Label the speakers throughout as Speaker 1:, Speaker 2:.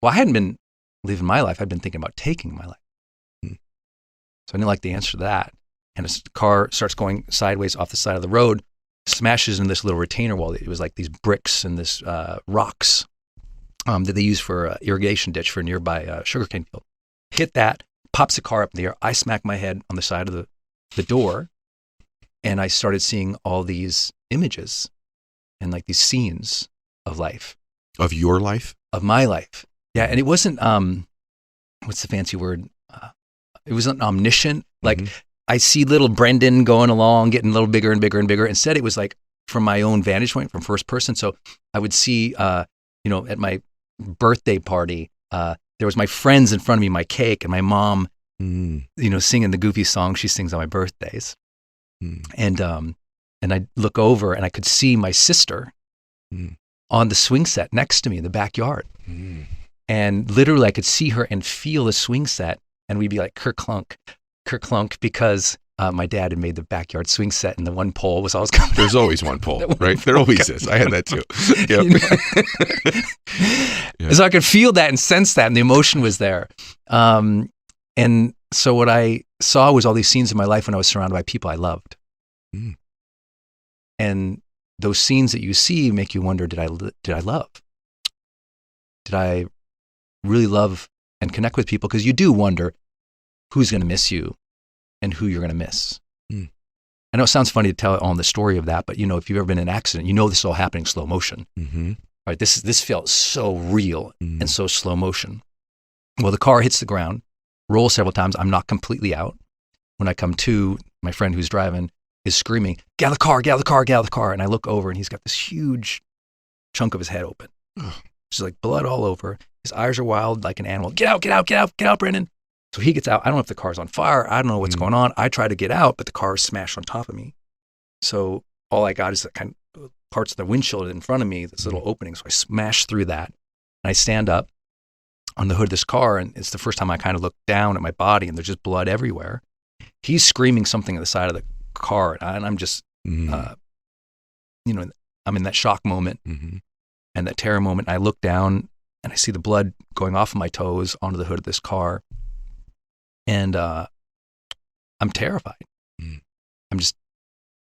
Speaker 1: Well, I hadn't been living my life. I'd been thinking about taking my life. So I didn't like the answer to that. And a car starts going sideways off the side of the road, smashes in this little retainer wall. It was like these bricks and this rocks that they use for irrigation ditch for a nearby sugarcane field. Hit that, pops the car up in the air. I smack my head on the side of the door, and I started seeing all these images and like these scenes of life.
Speaker 2: Of your life?
Speaker 1: Of my life. Yeah, and it wasn't, what's the fancy word? It wasn't omniscient. Like I see little Brendan going along, getting a little bigger and bigger and bigger. Instead, it was like from my own vantage point, from first person. So I would see, at my birthday party, there was my friends in front of me, my cake, and my mom, singing the goofy song she sings on my birthdays. And I'd look over and I could see my sister on the swing set next to me in the backyard. And literally I could see her and feel the swing set, and we'd be like, kerclunk, because my dad had made the backyard swing set, and the one pole was always coming.
Speaker 2: There's always one pole, right? There always is. I had that too. Yep.
Speaker 1: Yeah. So I could feel that and sense that, and the emotion was there. And so what I saw was all these scenes in my life when I was surrounded by people I loved. And those scenes that you see make you wonder, did I love? Did I really love and connect with people? Because you do wonder who's going to miss you and who you're going to miss. I know it sounds funny to tell on the story of that, but if you've ever been in an accident, this is all happening in slow motion. Right? This felt so real and so slow motion. Well, the car hits the ground, rolls several times. I'm not completely out. When I come to, my friend who's driving is screaming, "Get out of the car, get out of the car, get out of the car." And I look over and he's got this huge chunk of his head open. Just like blood all over. His eyes are wild like an animal. "Get out, get out, get out, get out, Brendan." So he gets out. I don't know if the car's on fire. I don't know what's going on. I try to get out, but the car is smashed on top of me. So all I got is the kind of parts of the windshield in front of me, this little opening. So I smash through that, and I stand up on the hood of this car, and it's the first time I kind of look down at my body, and there's just blood everywhere. He's screaming something at the side of the car, and I'm just, I'm in that shock moment and that terror moment. I look down, and I see the blood going off of my toes onto the hood of this car, and I'm terrified. I'm just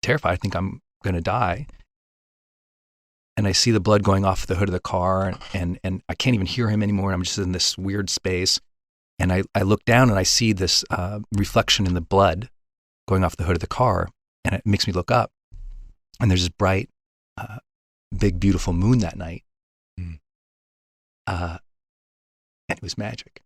Speaker 1: terrified. I think I'm going to die. And I see the blood going off the hood of the car, and I can't even hear him anymore. I'm just in this weird space. And I look down and I see this reflection in the blood going off the hood of the car, and it makes me look up. And there's this bright, big, beautiful moon that night. And it was magic.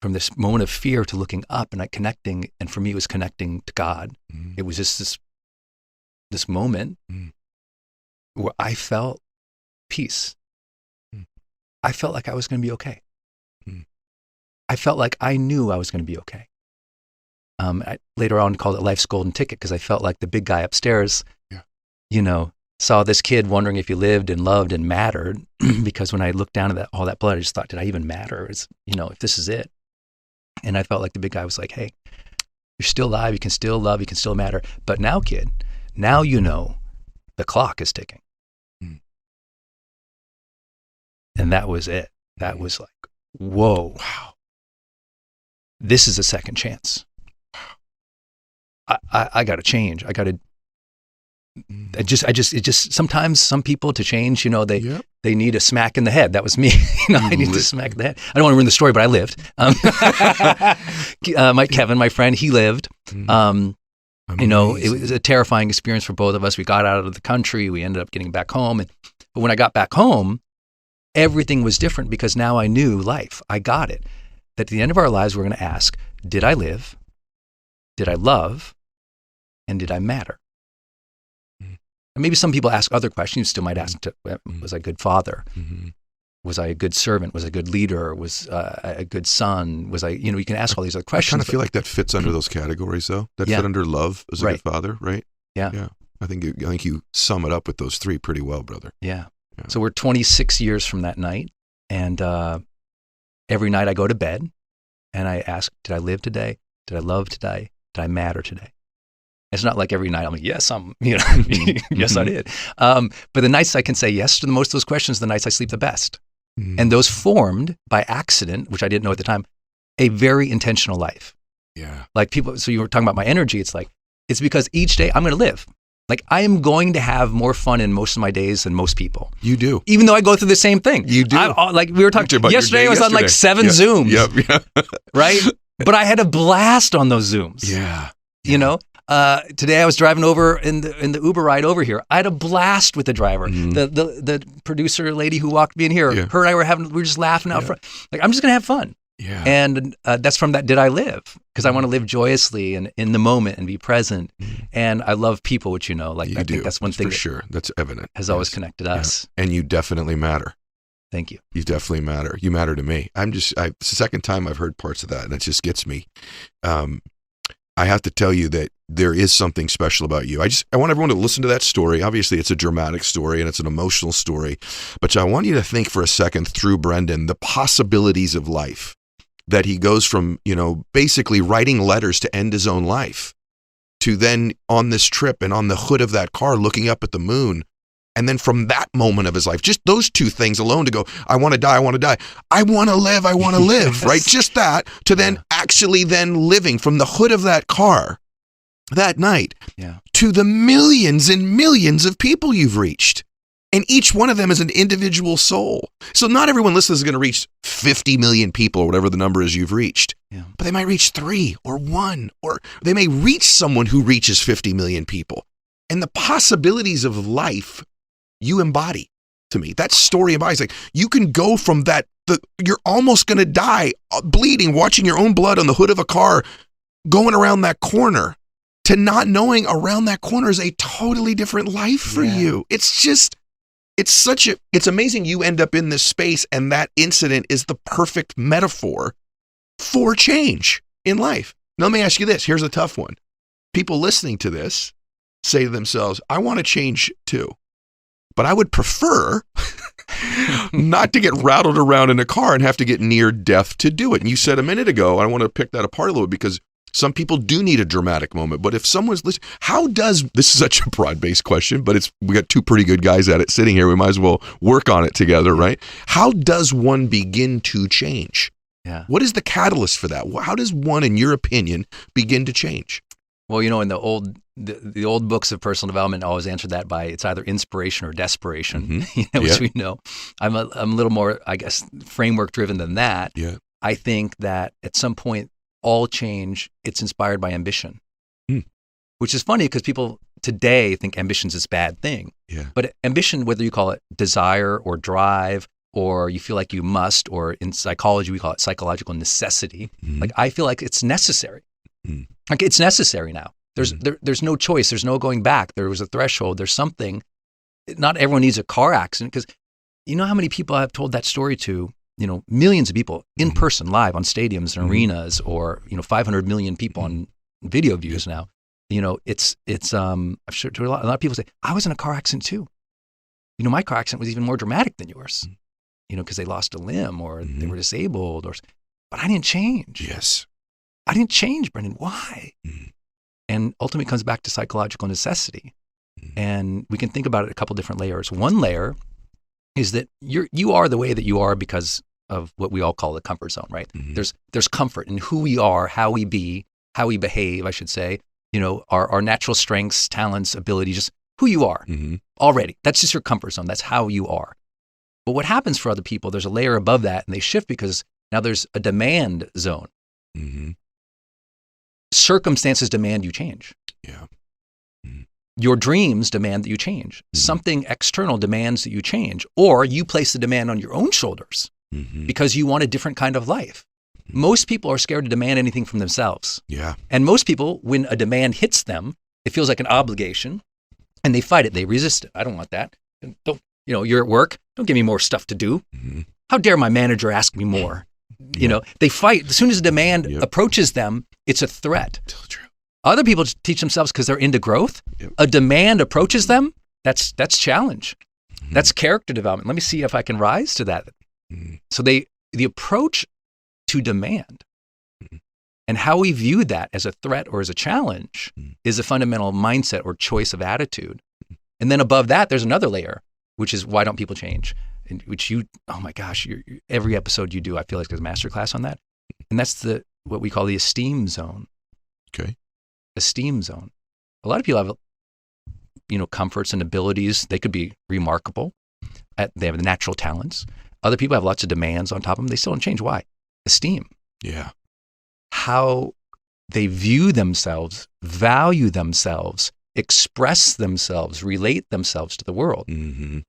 Speaker 1: From this moment of fear to looking up and connecting, and for me it was connecting to God. It was just this moment where I felt peace. I felt like I was going to be okay. I felt like I knew I was going to be okay. I later on called it life's golden ticket, because I felt like the big guy upstairs, saw this kid wondering if he lived and loved and mattered. Because when I looked down at all that blood, I just thought, did I even matter? If this is it. And I felt like the big guy was like, hey, you're still alive. You can still love. You can still matter. But now, kid, now the clock is ticking. And that was it. That was like, whoa, wow. This is a second chance. I got to change. Sometimes some people to change, they need a smack in the head. That was me. I need to smack in the head. I don't want to ruin the story, but I lived. Kevin, my friend, he lived. It was a terrifying experience for both of us. We got out of the country. We ended up getting back home. But when I got back home, everything was different, because now I knew life. I got it. That at the end of our lives, we're going to ask, did I live? Did I love? And did I matter? And maybe some people ask other questions. You still might ask, was I a good father? Was I a good servant? Was I a good leader? Was a good son? Was I, you can ask all these other questions.
Speaker 2: I kind of feel like that fits under those categories, though. That fit under love as a good father, right?
Speaker 1: Yeah.
Speaker 2: I think you sum it up with those three pretty well, brother.
Speaker 1: Yeah. So we're 26 years from that night, and every night I go to bed and I ask, did I live today? Did I love today? Did I matter today? It's not like every night I'm like, yes, yes, I did. But the nights I can say yes to most of those questions, the nights I sleep the best. And those formed by accident, which I didn't know at the time, a very intentional life.
Speaker 2: Yeah.
Speaker 1: Like people, so you were talking about my energy. It's like, it's because each day I'm going to live. Like I am going to have more fun in most of my days than most people.
Speaker 2: You do.
Speaker 1: Even though I go through the same thing.
Speaker 2: You do.
Speaker 1: Like we were talking about yesterday, I was on like 7 Zooms.
Speaker 2: Yep.
Speaker 1: Right? But I had a blast on those Zooms.
Speaker 2: Yeah.
Speaker 1: You know? Today I was driving over in the Uber ride over here. I had a blast with the driver. The producer lady who walked me in here, her and I we were just laughing out front. Like, I'm just going to have fun.
Speaker 2: Yeah.
Speaker 1: And that's from that Did I Live? Because I want to live joyously and in the moment and be present. And I love people, which like I think that's one thing
Speaker 2: for sure. That's evident.
Speaker 1: Has always connected us.
Speaker 2: And you definitely matter.
Speaker 1: Thank you.
Speaker 2: You definitely matter. You matter to me. It's the second time I've heard parts of that, and it just gets me. I have to tell you that there is something special about you. I want everyone to listen to that story. Obviously, it's a dramatic story and it's an emotional story, but I want you to think for a second through Brendan, the possibilities of life, that he goes from, basically writing letters to end his own life to then on this trip and on the hood of that car looking up at the moon. And then from that moment of his life, just those two things alone to go, I want to die, I want to die. I want to live, I want to live, right? Just that to then actually then living from the hood of that car that night to the millions and millions of people you've reached. And each one of them is an individual soul. So not everyone listening is going to reach 50 million people or whatever the number is you've reached. Yeah. But they might reach 3 or 1, or they may reach someone who reaches 50 million people. And the possibilities of life you embody to me. That story embodies, like, you can go from that, you're almost going to die, bleeding, watching your own blood on the hood of a car, going around that corner, to not knowing around that corner is a totally different life for you. It's amazing you end up in this space, and that incident is the perfect metaphor for change in life. Now, let me ask you this. Here's a tough one. People listening to this say to themselves, I want to change too, but I would prefer not to get rattled around in a car and have to get near death to do it. And you said a minute ago, I want to pick that apart a little bit, because some people do need a dramatic moment. But if someone's listening, this is such a broad-based question, but we got two pretty good guys at it sitting here. We might as well work on it together, right? How does one begin to change? Yeah. What is the catalyst for that? How does one, in your opinion, begin to change?
Speaker 1: Well, in the old books of personal development always answer that by it's either inspiration or desperation, which we know. I'm a little more, I guess, framework driven than that. Yeah. I think that at some point, all change, it's inspired by ambition, which is funny because people today think ambition's this bad thing. Yeah. But ambition, whether you call it desire or drive, or you feel like you must, or in psychology, we call it psychological necessity. Like, I feel like it's necessary. Like, it's necessary now. There's no choice. There's no going back. There was a threshold. There's something. Not everyone needs a car accident, because you know how many people I've told that story to? Millions of people in person, live on stadiums and arenas, or 500 million people on video views now. It's I'm sure to a lot of people say, I was in a car accident too. My car accident was even more dramatic than yours. Because they lost a limb or they were disabled, but I didn't change.
Speaker 2: Yes,
Speaker 1: I didn't change, Brendan. Why? And ultimately, it comes back to psychological necessity, and we can think about it a couple different layers. One layer is that you are the way that you are because of what we all call the comfort zone, right? There's comfort in who we are, how we behave, I should say. Our natural strengths, talents, abilities, just who you are already. That's just your comfort zone. That's how you are. But what happens for other people, there's a layer above that, and they shift because now there's a demand zone. Circumstances demand you change. Yeah. Your dreams demand that you change. Something external demands that you change, or you place the demand on your own shoulders because you want a different kind of life. Most people are scared to demand anything from themselves. Yeah. And most people, when a demand hits them, it feels like an obligation, and they fight it. They resist it. I don't want that. You're at work. Don't give me more stuff to do. How dare my manager ask me more? They fight. As soon as a demand approaches them, it's a threat. Totally true. Other people teach themselves because they're into growth. A demand approaches them. That's challenge. That's character development. Let me see if I can rise to that. So the approach to demand and how we view that as a threat or as a challenge is a fundamental mindset or choice of attitude. And then above that, there's another layer, which is why don't people change? which oh my gosh, every episode you do, I feel like there's a masterclass on that. And that's what we call the esteem zone.
Speaker 2: Okay.
Speaker 1: Esteem zone. A lot of people have, comforts and abilities. They could be remarkable. They have natural talents. Other people have lots of demands on top of them. They still don't change. Why? Esteem.
Speaker 2: Yeah.
Speaker 1: How they view themselves, value themselves, express themselves, relate themselves to the world.
Speaker 2: Mm-hmm.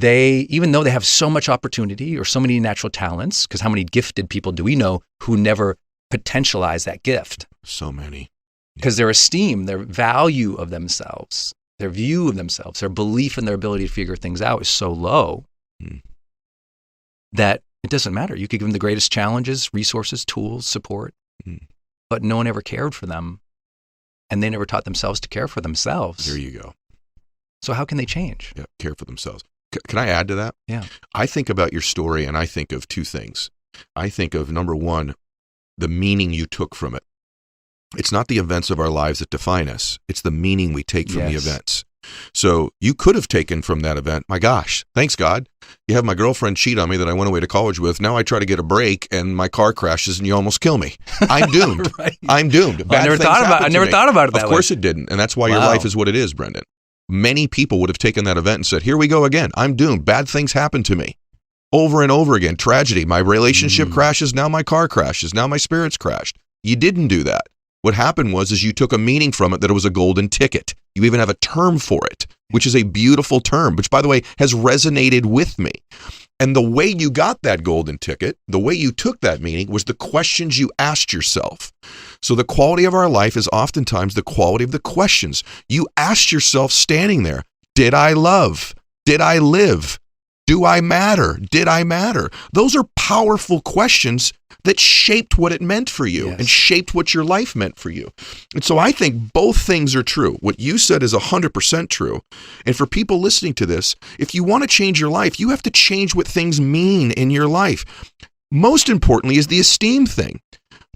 Speaker 1: Even though they have so much opportunity or so many natural talents, because how many gifted people do we know who never potentialize that gift?
Speaker 2: So many.
Speaker 1: Because their esteem, their value of themselves, their view of themselves, their belief in their ability to figure things out is so low that it doesn't matter. You could give them the greatest challenges, resources, tools, support, but no one ever cared for them, and they never taught themselves to care for themselves.
Speaker 2: There you go.
Speaker 1: So how can they change?
Speaker 2: Yeah, care for themselves. Can I add to that?
Speaker 1: Yeah.
Speaker 2: I think about your story and I think of two things. I think of, number one, the meaning you took from it. It's not the events of our lives that define us. It's the meaning we take from the events. So you could have taken from that event, my gosh, thanks God, you have my girlfriend cheat on me that I went away to college with. Now I try to get a break and my car crashes and you almost kill me. I'm doomed.
Speaker 1: Right.
Speaker 2: I'm doomed.
Speaker 1: Well, I never thought about it that way.
Speaker 2: Of course it didn't. And that's why your life is what it is, Brendan. Many people would have taken that event and said, here we go again. I'm doomed. Bad things happen to me. Over and over again. Tragedy. My relationship crashes. Now my car crashes. Now my spirits crashed. You didn't do that. What happened was you took a meaning from it that it was a golden ticket. You even have a term for it, which is a beautiful term, which, by the way, has resonated with me. And the way you got that golden ticket, the way you took that meaning was the questions you asked yourself. So the quality of our life is oftentimes the quality of the questions you asked yourself standing there. Did I love? Did I live? Do I matter? Did I matter? Those are powerful questions that shaped what it meant for you and shaped what your life meant for you. And so I think both things are true. What you said is 100% true. And for people listening to this, if you want to change your life, you have to change what things mean in your life. Most importantly is the esteem thing.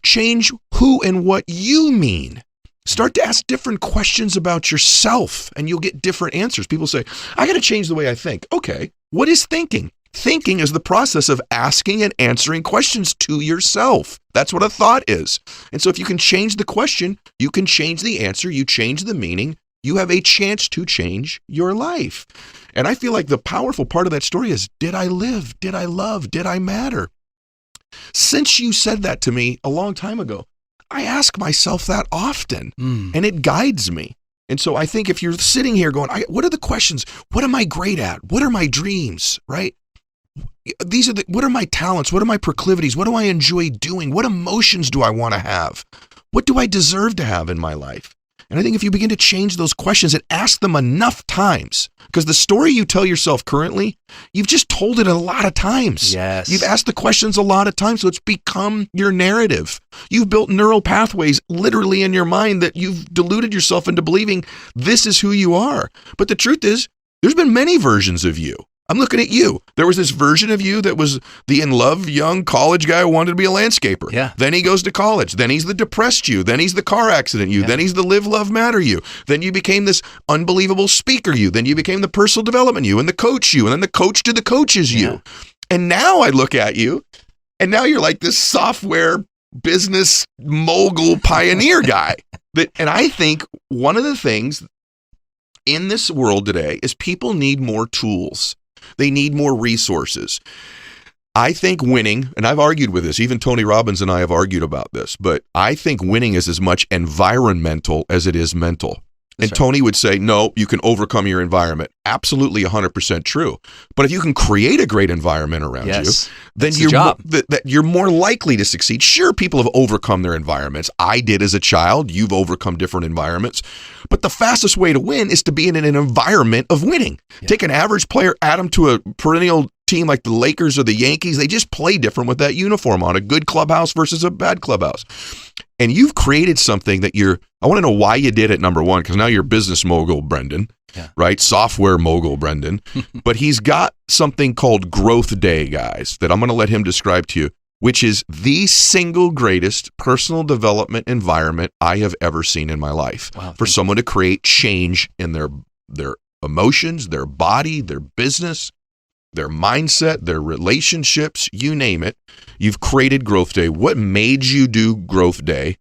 Speaker 2: Change who and what you mean. Start to ask different questions about yourself and you'll get different answers. People say, I got to change the way I think. Okay, what is thinking? Thinking is the process of asking and answering questions to yourself. That's what a thought is. And so if you can change the question, you can change the answer, you change the meaning, you have a chance to change your life. And I feel like the powerful part of that story is, did I live? Did I love? Did I matter? Since you said that to me a long time ago, I ask myself that often, and it guides me. And so I think if you're sitting here going, what are the questions? What am I great at? What are my dreams, right? What are my talents? What are my proclivities? What do I enjoy doing? What emotions do I want to have? What do I deserve to have in my life? And I think if you begin to change those questions and ask them enough times, because the story you tell yourself currently, you've just told it a lot of times.
Speaker 1: Yes.
Speaker 2: You've asked the questions a lot of times, so it's become your narrative. You've built neural pathways literally in your mind that you've deluded yourself into believing this is who you are. But the truth is, there's been many versions of you. I'm looking at you. There was this version of you that was the in-love young college guy who wanted to be a landscaper.
Speaker 1: Yeah.
Speaker 2: Then he goes to college. Then he's the depressed you. Then he's the car accident you.
Speaker 1: Yeah.
Speaker 2: Then he's the live, love, matter you. Then you became this unbelievable speaker you. Then you became the personal development you and the coach you and then the coach to the coaches you.
Speaker 1: Yeah.
Speaker 2: And now I look at you and now you're like this software business mogul pioneer guy. And I think one of the things in this world today is people need more tools. They need more resources. I think winning, and I've argued with this, even Tony Robbins and I have argued about this, but I think winning is as much environmental as it is mental. And Tony would say, no, you can overcome your environment. Absolutely 100% true. But if you can create a great environment around you, then you're more likely to succeed. Sure, people have overcome their environments. I did as a child. You've overcome different environments. But the fastest way to win is to be in an environment of winning. Yeah. Take an average player, add them to a perennial team like the Lakers or the Yankees. They just play different with that uniform on, a good clubhouse versus a bad clubhouse. And you've created something that I want to know why you did it, number one, because now you're business mogul, Brendan, right? Software mogul, Brendan. But he's got something called Growth Day, guys, that I'm going to let him describe to you, which is the single greatest personal development environment I have ever seen in my life.
Speaker 1: Wow,
Speaker 2: for someone to create change in their emotions, their body, their business. their mindset, their relationships, you name it. You've created Growth Day. What made you do Growth Day?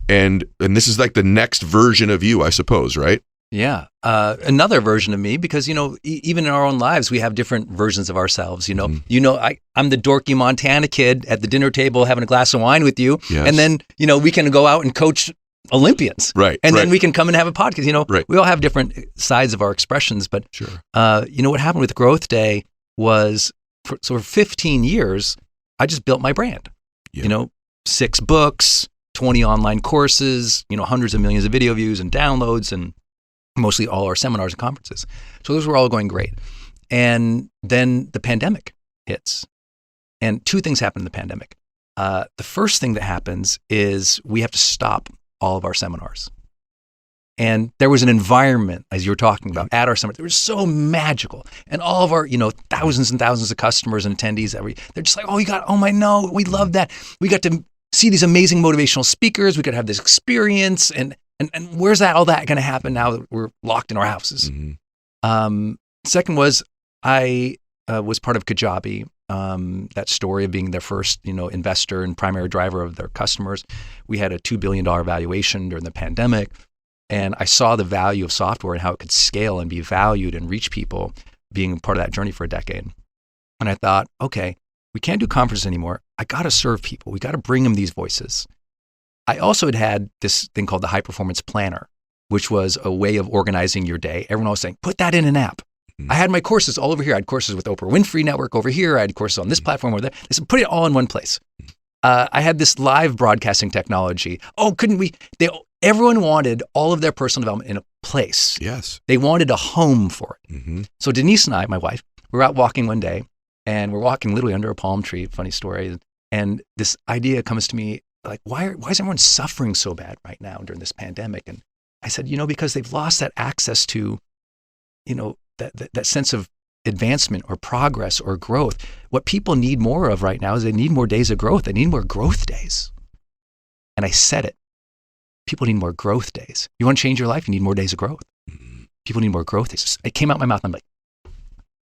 Speaker 2: And this is like the next version of you, I suppose, right?
Speaker 1: Yeah. Another version of me, because, even in our own lives, we have different versions of ourselves. I'm the dorky Montana kid at the dinner table having a glass of wine with you.
Speaker 2: Yes.
Speaker 1: And then, we can go out and coach Olympians.
Speaker 2: Right.
Speaker 1: And then we can come and have a podcast.
Speaker 2: Right.
Speaker 1: We all have different sides of our expressions. But,
Speaker 2: sure.
Speaker 1: What happened with Growth Day was for 15 years, I just built my brand.
Speaker 2: Yeah.
Speaker 1: 6 books, 20 online courses, hundreds of millions of video views and downloads, and mostly all our seminars and conferences. So those were all going great. And then the pandemic hits. And 2 things happen in the pandemic. The first thing that happens is we have to stop all of our seminars. And there was an environment, as you were talking about, at our seminar. It was so magical. And all of our, thousands and thousands of customers and attendees, they're just like, we love that. We got to see these amazing motivational speakers. We could have this experience. And where's all that going to happen now that we're locked in our houses?
Speaker 2: Mm-hmm.
Speaker 1: Second was I was part of Kajabi, that story of being their first, investor and primary driver of their customers. We had a $2 billion valuation during the pandemic. And I saw the value of software and how it could scale and be valued and reach people, being part of that journey for a decade. And I thought, okay, we can't do conferences anymore. I got to serve people. We got to bring them these voices. I also had this thing called the High Performance Planner, which was a way of organizing your day. Everyone was saying, put that in an app. I had my courses all over here. I had courses with Oprah Winfrey Network over here. I had courses on this platform over there. They said, put it all in one place. I had this live broadcasting technology. Oh, couldn't we? Everyone wanted all of their personal development in a place.
Speaker 2: Yes.
Speaker 1: They wanted a home for it.
Speaker 2: Mm-hmm.
Speaker 1: So Denise and I, my wife, we were out walking one day, and we're walking literally under a palm tree, funny story. And this idea comes to me, like, why is everyone suffering so bad right now during this pandemic? And I said, because they've lost that access to, that sense of advancement or progress or growth. What people need more of right now is they need more days of growth. They need more growth days. And I said it. People need more growth days. You want to change your life? You need more days of growth. People need more growth days. It came out of my mouth. And I'm like,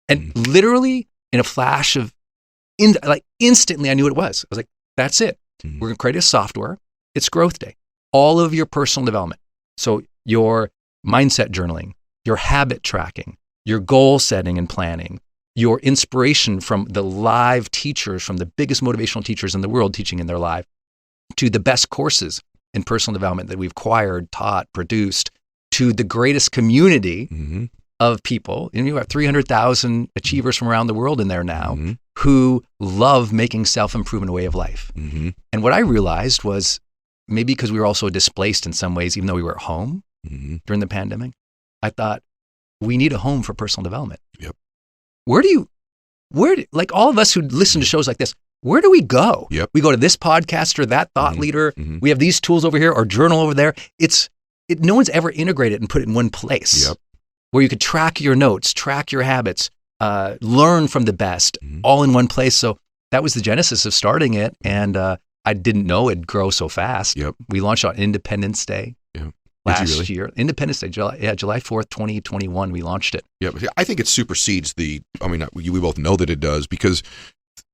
Speaker 1: and literally in a flash of, instantly I knew what it was. I was like, that's it. We're going to create a software. It's Growth Day. All of your personal development. So your mindset journaling, your habit tracking, your goal setting and planning, your inspiration from the live teachers, from the biggest motivational teachers in the world teaching in their live, to the best courses in personal development that we've acquired, taught, produced, to the greatest community of people. And you have 300,000 achievers from around the world in there now who love making self-improvement a way of life. And what I realized was, maybe because we were also displaced in some ways, even though we were at home during the pandemic, I thought, we need a home for personal development.
Speaker 2: Yep.
Speaker 1: Like all of us who listen to shows like this, where do we go?
Speaker 2: Yep.
Speaker 1: We go to this podcast or that thought leader. We have these tools over here or journal over there. No one's ever integrated and put it in one place where you could track your notes, track your habits, learn from the best, all in one place. So that was the genesis of starting it. And I didn't know it'd grow so fast.
Speaker 2: Yep.
Speaker 1: We launched on Independence Day. Last year, Independence Day, July 4th, 2021, we launched it.
Speaker 2: Yeah, I think it supersedes we both know that it does, because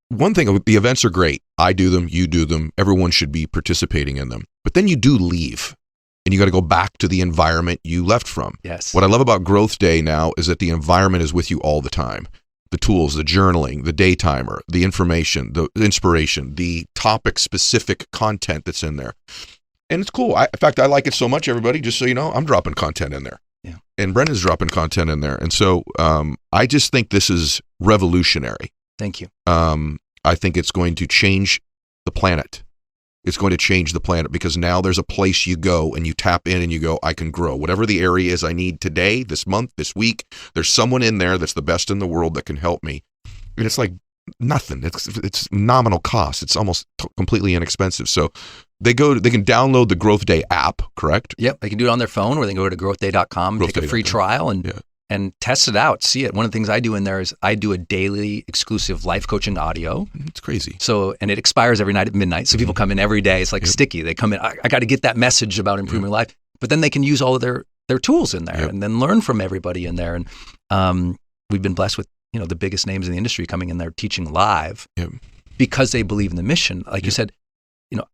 Speaker 2: one thing, the events are great. I do them, you do them, everyone should be participating in them. But then you do leave, and you got to go back to the environment you left from.
Speaker 1: Yes.
Speaker 2: What I love about Growth Day now is that the environment is with you all the time. The tools, the journaling, the day timer, the information, the inspiration, the topic-specific content that's in there. And it's cool. In fact, I like it so much, everybody, just so you know, I'm dropping content in there.
Speaker 1: Yeah.
Speaker 2: And Brendan's dropping content in there. And so I just think this is revolutionary.
Speaker 1: Thank you.
Speaker 2: I think it's going to change the planet. It's going to change the planet, because now there's a place you go and you tap in and you go, I can grow. Whatever the area is I need today, this month, this week, there's someone in there that's the best in the world that can help me. And it's like nothing. It's nominal cost. It's almost completely inexpensive. So they can download the Growth Day app, correct?
Speaker 1: Yep. They can do it on their phone, or they can go to growthday.com, take a free trial and test it out, see it. One of the things I do in there is I do a daily exclusive life coaching audio.
Speaker 2: It's crazy.
Speaker 1: So, and it expires every night at midnight. So people come in every day. It's like sticky. They come in, I got to get that message about improving life, but then they can use all of their tools in there and then learn from everybody in there. And we've been blessed with the biggest names in the industry coming in there teaching live
Speaker 2: Yep.
Speaker 1: because they believe in the mission. Like you said,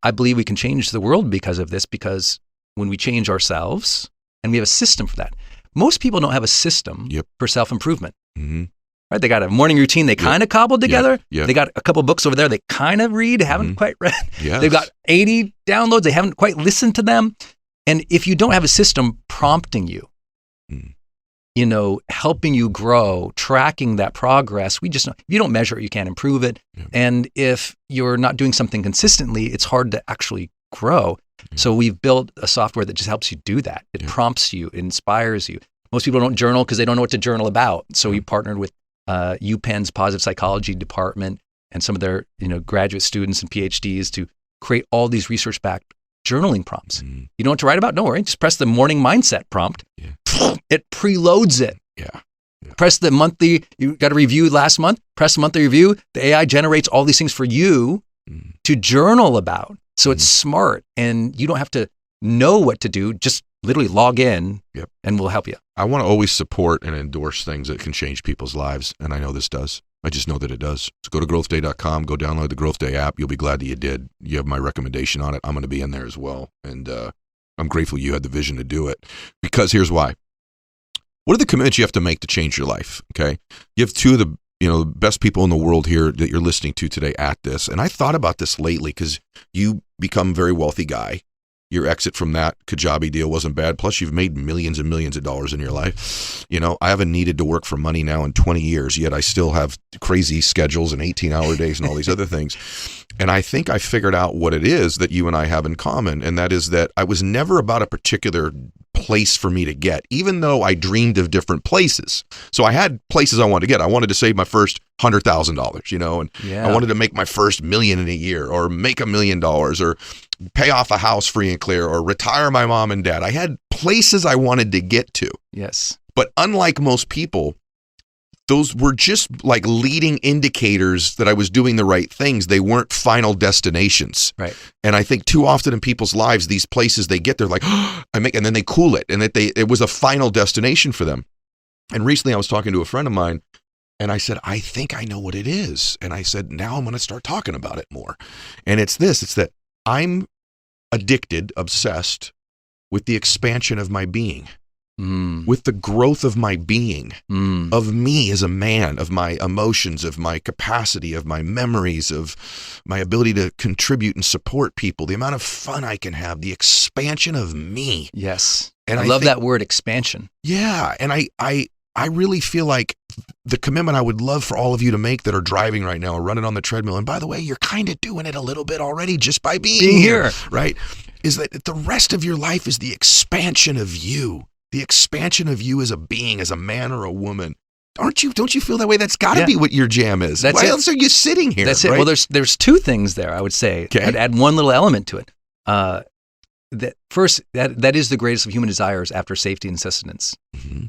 Speaker 1: I believe we can change the world because of this, because when we change ourselves, and we have a system for that. Most people don't have a system for self-improvement.
Speaker 2: Mm-hmm.
Speaker 1: Right? They got a morning routine they kind of cobbled together.
Speaker 2: Yeah.
Speaker 1: They got a couple books over there they kind of read, haven't quite read.
Speaker 2: Yes.
Speaker 1: They've got 80 downloads. They haven't quite listened to them. And if you don't have a system prompting you, helping you grow, tracking that progress, we just know if you don't measure it, you can't improve it.
Speaker 2: Yeah.
Speaker 1: And if you're not doing something consistently, it's hard to actually grow. Yeah. So we've built a software that just helps you do that. It prompts you, it inspires you. Most people don't journal because they don't know what to journal about. So we partnered with UPenn's positive psychology department and some of their graduate students and PhDs to create all these research-backed journaling prompts. You know what to write about? Don't worry. Just press the morning mindset prompt. Yeah. It preloads it.
Speaker 2: Yeah.
Speaker 1: Press the monthly, you got a review last month, press the monthly review. The AI generates all these things for you to journal about. So it's smart and you don't have to know what to do. Just literally log in and we'll help you.
Speaker 2: I want to always support and endorse things that can change people's lives. And I know this does. I just know that it does. So go to growthday.com, go download the Growth Day app. You'll be glad that you did. You have my recommendation on it. I'm going to be in there as well. And I'm grateful you had the vision to do it, because here's why. What are the commitments you have to make to change your life? Okay. You have two of the the best people in the world here that you're listening to today at this. And I thought about this lately because you become a very wealthy guy. Your exit from that Kajabi deal wasn't bad. Plus, you've made millions and millions of dollars in your life. I haven't needed to work for money now in 20 years, yet I still have crazy schedules and 18-hour days and all these other things. And I think I figured out what it is that you and I have in common, and that is that I was never about a particular place for me to get, even though I dreamed of different places. So I had places I wanted to get. I wanted to save my first $100,000, and I wanted to make my first $1 million in a year, or make $1 million, or pay off a house free and clear, or retire my mom and dad. I had places I wanted to get to.
Speaker 1: Yes.
Speaker 2: But unlike most people, those were just like leading indicators that I was doing the right things. They weren't final destinations.
Speaker 1: Right.
Speaker 2: And I think too often in people's lives, these places they get, they're like, and then they cool it. And it was a final destination for them. And recently I was talking to a friend of mine, and I said, I think I know what it is. And I said, now I'm going to start talking about it more. And it's that I'm addicted, obsessed with the expansion of my being. With the growth of my being, of me as a man, of my emotions, of my capacity, of my memories, of my ability to contribute and support people, the amount of fun I can have, the expansion of me.
Speaker 1: Yes. And I love that word, expansion.
Speaker 2: Yeah. And I really feel like the commitment I would love for all of you to make that are driving right now or running on the treadmill, and by the way, you're kind of doing it a little bit already just by being here, right? Is that the rest of your life is the expansion of you. The expansion of you as a being, as a man or a woman. Don't you feel that way? That's got to be what your jam is. Why else are you sitting here?
Speaker 1: That's it.
Speaker 2: Right?
Speaker 1: Well, there's two things there, I would say.
Speaker 2: Okay.
Speaker 1: I'd add one little element to it. That first, that is the greatest of human desires after safety and sustenance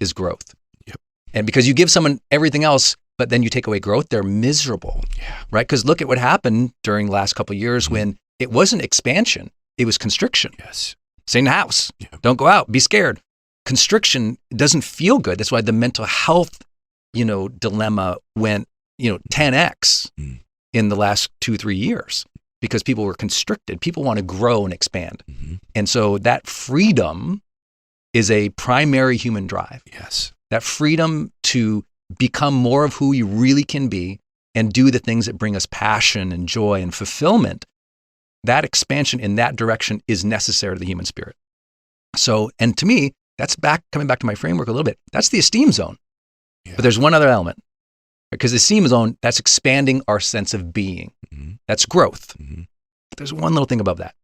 Speaker 1: is growth.
Speaker 2: Yep.
Speaker 1: And because you give someone everything else, but then you take away growth, they're miserable.
Speaker 2: Yeah.
Speaker 1: Right? Because look at what happened during the last couple of years when it wasn't expansion, it was constriction.
Speaker 2: Yes.
Speaker 1: Stay in the house.
Speaker 2: Yeah.
Speaker 1: Don't go out. Be scared. Constriction doesn't feel good. That's why the mental health, dilemma went, 10x in the last 2-3 years, because people were constricted. People want to grow and expand. And so that freedom is a primary human drive.
Speaker 2: Yes.
Speaker 1: That freedom to become more of who you really can be and do the things that bring us passion and joy and fulfillment. That expansion in that direction is necessary to the human spirit. So, and to me, that's coming back to my framework a little bit. That's the esteem zone. Yeah. But there's one other element, because the esteem zone, that's expanding our sense of being. That's growth. But there's one little thing above that.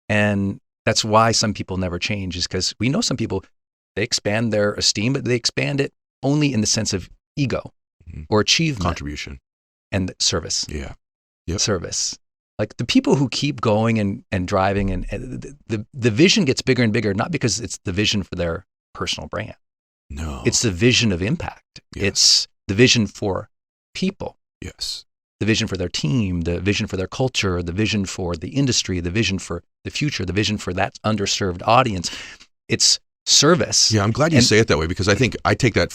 Speaker 1: And that's why some people never change, is because we know some people, they expand their esteem, but they expand it only in the sense of ego or achievement.
Speaker 2: Contribution.
Speaker 1: And service.
Speaker 2: Yeah. Yep.
Speaker 1: Service. Like the people who keep going and driving, and the vision gets bigger and bigger, not because it's the vision for their personal brand.
Speaker 2: No.
Speaker 1: It's the vision of impact.
Speaker 2: Yes.
Speaker 1: It's the vision for people.
Speaker 2: Yes.
Speaker 1: The vision for their team, the vision for their culture, the vision for the industry, the vision for the future, the vision for that underserved audience. It's service.
Speaker 2: Yeah, I'm glad you say it that way, because I think I take that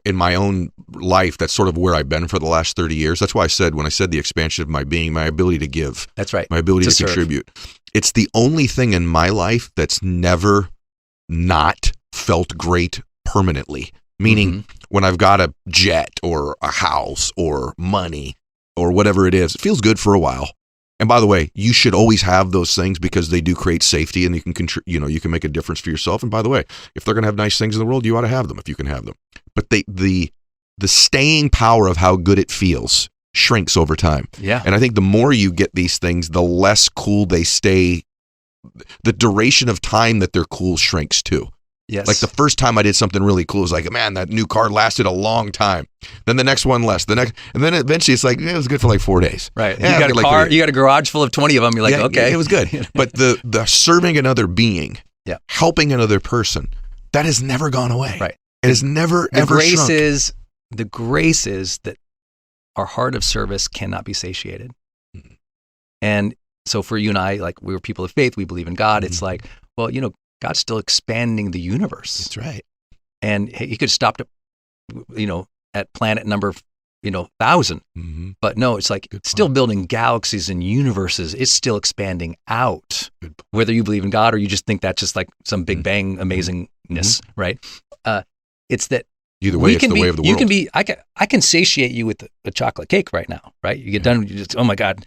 Speaker 2: in my own life. That's sort of where I've been for the last 30 years. That's why I said, when I said the expansion of my being, my ability to give.
Speaker 1: That's right.
Speaker 2: My ability to
Speaker 1: serve.
Speaker 2: contribute. It's the only thing in my life that's never not felt great permanently. Meaning when I've got a jet or a house or money or whatever it is, it feels good for a while. And by the way, you should always have those things, because they do create safety, and you can you can make a difference for yourself. And by the way, if they're going to have nice things in the world, you ought to have them if you can have them. But the staying power of how good it feels shrinks over time.
Speaker 1: Yeah.
Speaker 2: And I think the more you get these things, the less cool they stay. The duration of time that they're cool shrinks too.
Speaker 1: Yes.
Speaker 2: Like the first time I did something really cool, it was like, man, that new car lasted a long time. Then the next one less. And then eventually it's like, it was good for like 4 days.
Speaker 1: Right.
Speaker 2: Yeah,
Speaker 1: you got a car, you got a garage full of 20 of them. You're like, okay.
Speaker 2: It was good. But the serving another being, helping another person, that has never gone away.
Speaker 1: Right.
Speaker 2: It has never, ever shrunk.
Speaker 1: The grace is that our heart of service cannot be satiated. Mm-hmm. And so for you and I, like, we're people of faith, we believe in God. It's like, well, God's still expanding the universe.
Speaker 2: That's right.
Speaker 1: And he could stop at planet number, 1,000. Mm-hmm. But no, it's like still building galaxies and universes. It's still expanding out. Whether you believe in God or you just think that's just like some Big Bang amazingness, right? It's that
Speaker 2: either way, it's the way of the world.
Speaker 1: You can be. I can satiate you with a chocolate cake right now, right? You get done, you just, oh my God,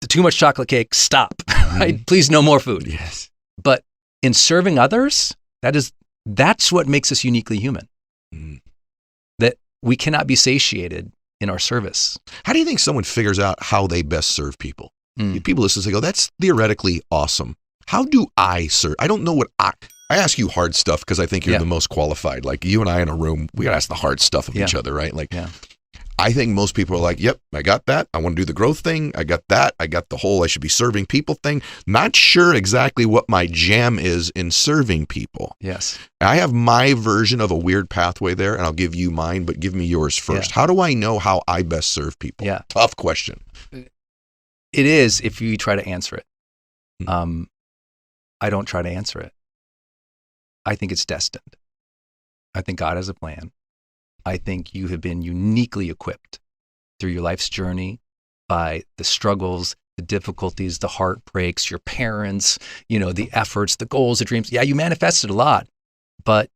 Speaker 1: too much chocolate cake. Stop. Right? Please, no more food.
Speaker 2: Yes.
Speaker 1: But in serving others, that's what makes us uniquely human. Mm. That we cannot be satiated in our service.
Speaker 2: How do you think someone figures out how they best serve people? People listen and say, "Oh, that's theoretically awesome. How do I serve?" I don't know what I ask you hard stuff because I think you're the most qualified. Like you and I in a room, we gotta ask the hard stuff of each other, right? Like, I think most people are like, "Yep, I got that. I want to do the growth thing. I got that. I got the whole I should be serving people thing." Not sure exactly what my jam is in serving people.
Speaker 1: Yes.
Speaker 2: I have my version of a weird pathway there, and I'll give you mine, but give me yours first. How do I know how I best serve people?
Speaker 1: Yeah.
Speaker 2: Tough question.
Speaker 1: It is if you try to answer it. I don't try to answer it. I think it's destined. I think God has a plan. I think you have been uniquely equipped through your life's journey by the struggles, the difficulties, the heartbreaks, your parents, the efforts, the goals, the dreams. Yeah, you manifested a lot, but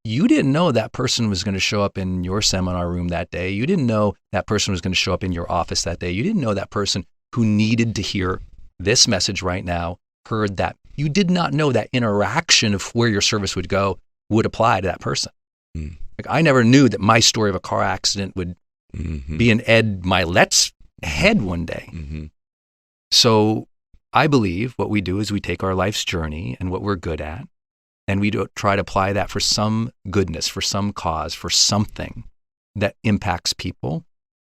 Speaker 1: you didn't know that person was going to show up in your seminar room that day. You didn't know that person was going to show up in your office that day. You didn't know that person who needed to hear this message right now heard that. You did not know that interaction of where your service would go would apply to that person. Like I never knew that my story of a car accident would be in EdMylett's head one day. So I believe what we do is we take our life's journey and what we're good at, and we try to apply that for some goodness, for some cause, for something that impacts people.